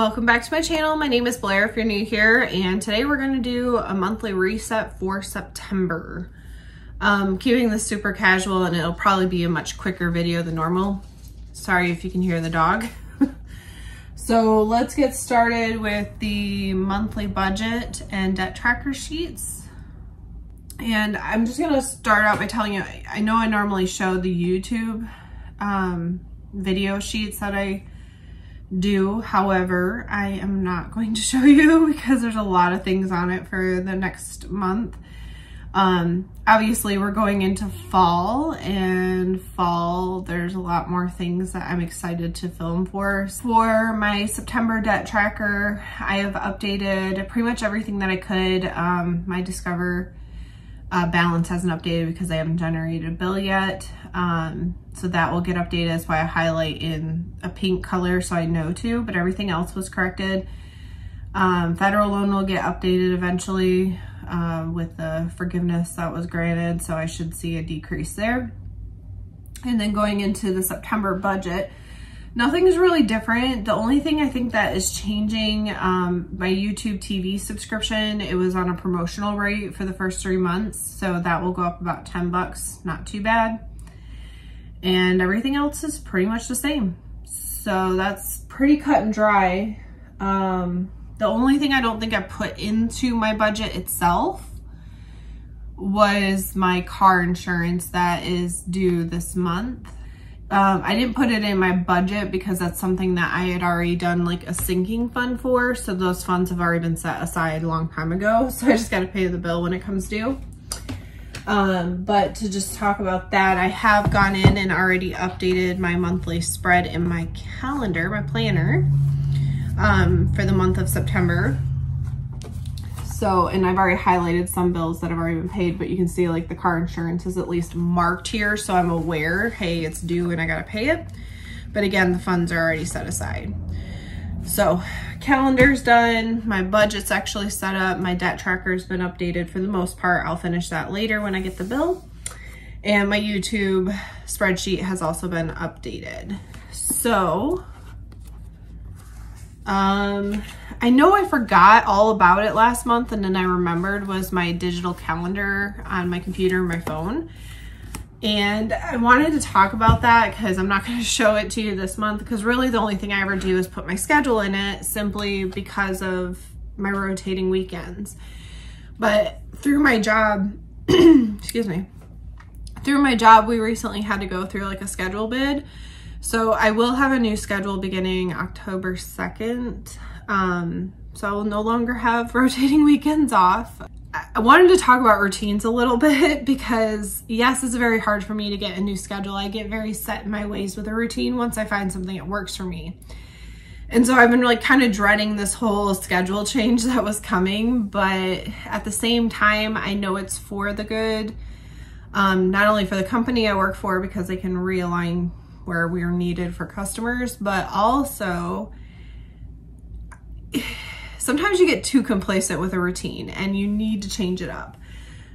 welcome back to my channel. My name is Blair if you're new here, and today we're going to do a monthly reset for September. Keeping this super casual, and it'll probably be a much quicker video than normal. Sorry if you can hear the dog. So let's get started with the monthly budget and debt tracker sheets. And I'm just going to start out by telling you, I know I normally show the YouTube video sheets that I do. However, I am not going to show you because there's a lot of things on it for the next month. Obviously we're going into fall, and fall there's a lot more things that I'm excited to film for. For my September debt tracker, I have updated pretty much everything that I could. My Discover balance hasn't updated because I haven't generated a bill yet. So that will get updated. That's why I highlight in a pink color so I know to, but everything else was corrected. Federal loan will get updated eventually with the forgiveness that was granted, so I should see a decrease there. And then going into the September budget, nothing is really different. The only thing I think that is changing, my YouTube TV subscription, it was on a promotional rate for the first 3 months, so that will go up about 10 bucks, not too bad. And everything else is pretty much the same. So that's pretty cut and dry. The only thing I don't think I put into my budget itself was my car insurance that is due this month. I didn't put it in my budget because that's something that I had already done like a sinking fund for. So those funds have already been set aside a long time ago. So I just got to pay the bill when it comes due. But to just talk about that, I have gone in and already updated my monthly spread in my calendar, my planner, for the month of September. So, and I've already highlighted some bills that have already been paid, but you can see like the car insurance is at least marked here, so I'm aware, hey, it's due and I gotta pay it. But again, the funds are already set aside. So calendar's done, my budget's actually set up, my debt tracker's been updated for the most part. I'll finish that later when I get the bill. And my YouTube spreadsheet has also been updated. So I know I forgot all about it last month, and then I remembered was my digital calendar on my computer and my phone. And I wanted to talk about that because I'm not going to show it to you this month, because really the only thing I ever do is put my schedule in it simply because of my rotating weekends. But through my job, excuse me, through my job, we recently had to go through like a schedule bid. So I will have a new schedule beginning October 2nd. So I will no longer have rotating weekends off. I wanted to talk about routines a little bit because yes, it's very hard for me to get a new schedule. I get very set in my ways with a routine once I find something that works for me. And so I've been like kind of dreading this whole schedule change that was coming, but at the same time, I know it's for the good. Not only for the company I work for because they can realign where we're needed for customers, but also sometimes you get too complacent with a routine and you need to change it up.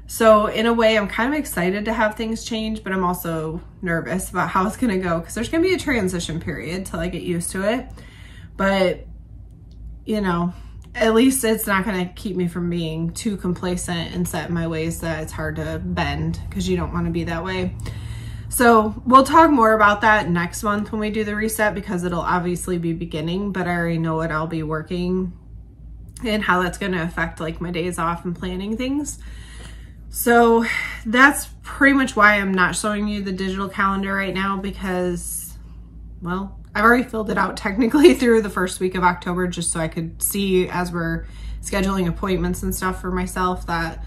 So in a way, I'm kind of excited to have things change, but I'm also nervous about how it's gonna go because there's gonna be a transition period till I get used to it. But you know, at least it's not gonna keep me from being too complacent and set in my ways that it's hard to bend, because you don't wanna be that way. So we'll talk more about that next month when we do the reset, because it'll obviously be beginning, but I already know what I'll be working and how that's going to affect like my days off and planning things. So that's pretty much why I'm not showing you the digital calendar right now, because, well, I've already filled it out technically through the first week of October, just so I could see as we're scheduling appointments and stuff for myself that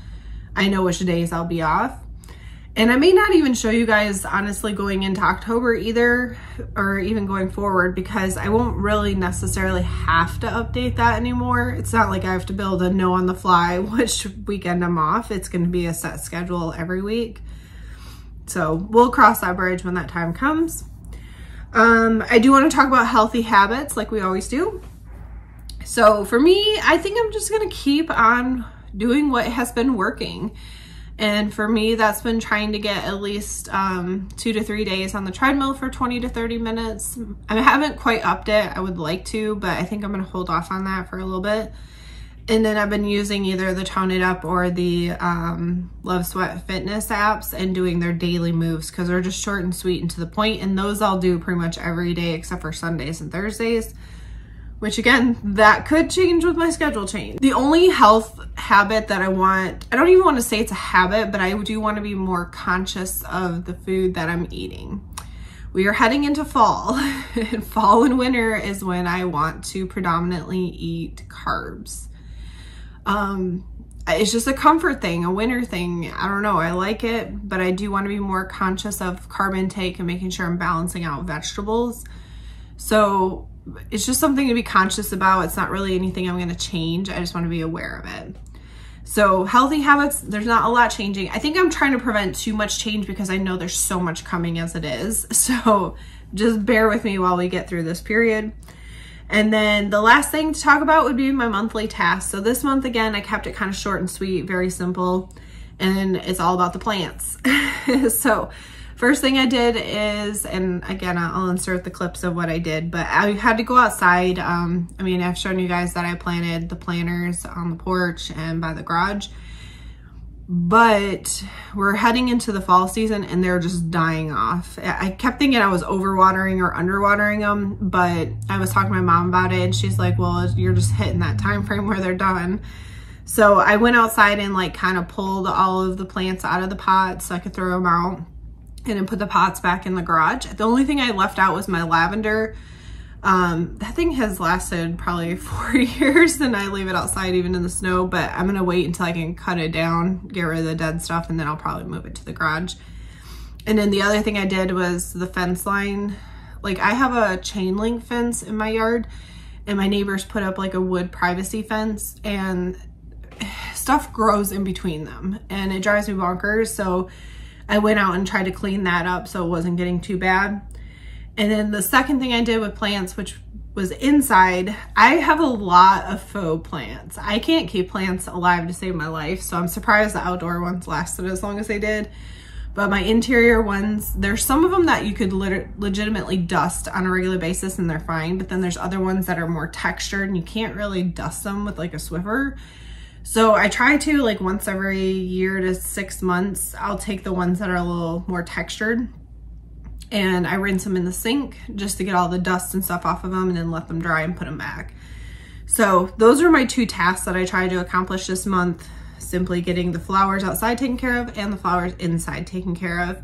I know which days I'll be off. And I may not even show you guys honestly going into October either, or even going forward, because I won't really necessarily have to update that anymore. It's not like I have to build a know on the fly which weekend I'm off. It's going to be a set schedule every week. So we'll cross that bridge when that time comes. I do want to talk about healthy habits like we always do. So for me, I think I'm just going to keep on doing what has been working. And for me, that's been trying to get at least 2 to 3 days on the treadmill for 20 to 30 minutes. I haven't quite upped it. I would like to, but I think I'm going to hold off on that for a little bit. And then I've been using either the Tone It Up or the Love Sweat Fitness apps and doing their daily moves because they're just short and sweet and to the point. And those I'll do pretty much every day except for Sundays and Thursdays. Which again, that could change with my schedule change. The only health habit that I don't even want to say it's a habit, but I do want to be more conscious of the food that I'm eating. We are heading into fall, and fall and winter is when I want to predominantly eat carbs. It's just a comfort thing, a winter thing. I don't know, I like it, but I do want to be more conscious of carb intake and making sure I'm balancing out vegetables. So it's just something to be conscious about. It's not really anything I'm going to change. I just want to be aware of it. So healthy habits, there's not a lot changing. I think I'm trying to prevent too much change because I know there's so much coming as it is. So just bear with me while we get through this period. And then the last thing to talk about would be my monthly tasks. So this month, again, I kept it kind of short and sweet, very simple, and it's all about the plants. So first thing I did is, and again, I'll insert the clips of what I did, but I had to go outside. I mean, I've shown you guys that I planted the planters on the porch and by the garage, but we're heading into the fall season and they're just dying off. I kept thinking I was overwatering or underwatering them, but I was talking to my mom about it and she's like, well, you're just hitting that time frame where they're done. So I went outside and like kind of pulled all of the plants out of the pots so I could throw them out. And then put the pots back in the garage. The only thing I left out was my lavender. That thing has lasted probably 4 years and I leave it outside even in the snow, but I'm gonna wait until I can cut it down, get rid of the dead stuff, and then I'll probably move it to the garage. And then the other thing I did was the fence line. Like I have a chain link fence in my yard and my neighbors put up like a wood privacy fence and stuff grows in between them and it drives me bonkers. So I went out and tried to clean that up so it wasn't getting too bad. And then the second thing I did with plants, which was inside, I have a lot of faux plants. I can't keep plants alive to save my life, so I'm surprised the outdoor ones lasted as long as they did. But my interior ones, there's some of them that you could legitimately dust on a regular basis and they're fine, but then there's other ones that are more textured and you can't really dust them with like a Swiffer. So I try to, like once every year to 6 months, I'll take the ones that are a little more textured and I rinse them in the sink just to get all the dust and stuff off of them and then let them dry and put them back. So those are my 2 tasks that I tried to accomplish this month, simply getting the flowers outside taken care of and the flowers inside taken care of.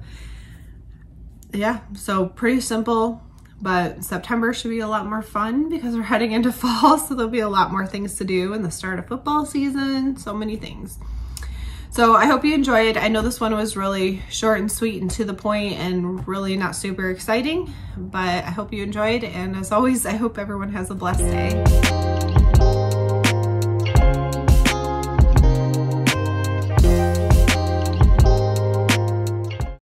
Yeah, so pretty simple. But September should be a lot more fun because we're heading into fall, so there'll be a lot more things to do in the start of football season, so many things. So I hope you enjoyed. I know this one was really short and sweet and to the point and really not super exciting, but I hope you enjoyed. And as always, I hope everyone has a blessed day.